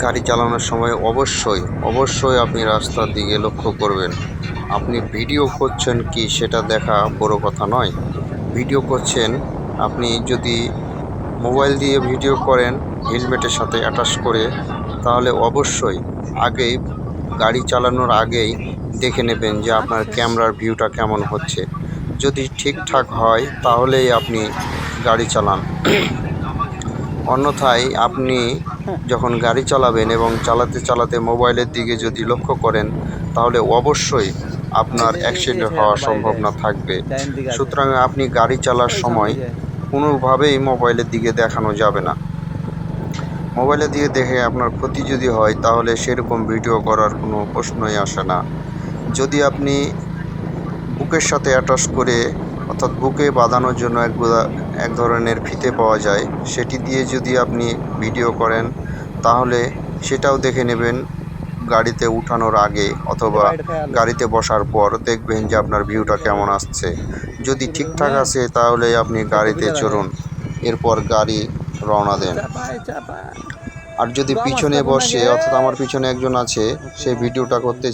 গাড়ি চালানোর সময় অবশ্যই আপনি রাস্তার দিকে লক্ষ্য করবেন। আপনি ভিডিও করছেন কি সেটা দেখা বড় কথা নয়। ভিডিও করছেন, আপনি যদি মোবাইল দিয়ে ভিডিও করেন হেলমেটের সাথে অ্যাটাচ করে, তাহলে অবশ্যই আগেই গাড়ি চালানোর আগেই দেখে নেবেন যে আপনার ক্যামেরার ভিউটা কেমন হচ্ছে। যদি ঠিকঠাক হয় তাহলেই আপনি গাড়ি চালান। অন্যথায় আপনি যখন গাড়ি চালাবেন এবং চালাতে মোবাইলের দিকে যদি লক্ষ্য করেন, তাহলে অবশ্যই আপনার অ্যাক্সিডেন্ট হওয়ার সম্ভাবনা থাকবে। সুতরাং আপনি গাড়ি চালার সময় কোনোভাবেই মোবাইলের দিকে দেখানো যাবে না। মোবাইলের দিকে দেখে আপনার ক্ষতি যদি হয়, তাহলে সেরকম ভিডিও করার কোনো প্রশ্নই আসে না। যদি আপনি বুকের সাথে অ্যাটাচ করে, অর্থাৎ বুকে বাঁধানোর জন্য এক ধরনের ফিতে পাওয়া যায়, সেটি দিয়ে যদি আপনি ভিডিও করেন, তাহলে সেটাও দেখে নেবেন গাড়িতে উঠানোর আগে অথবা গাড়িতে বসার পর। দেখবেন যে আপনার ভিউটা কেমন আসছে। যদি ঠিকঠাক আসে তাহলে আপনি গাড়িতে চড়ুন, এরপর গাড়ি রওনা দেন। আর যদি পিছনে বসে, অর্থাৎ আমার পিছনে একজন আছে, সে ভিডিওটা করতে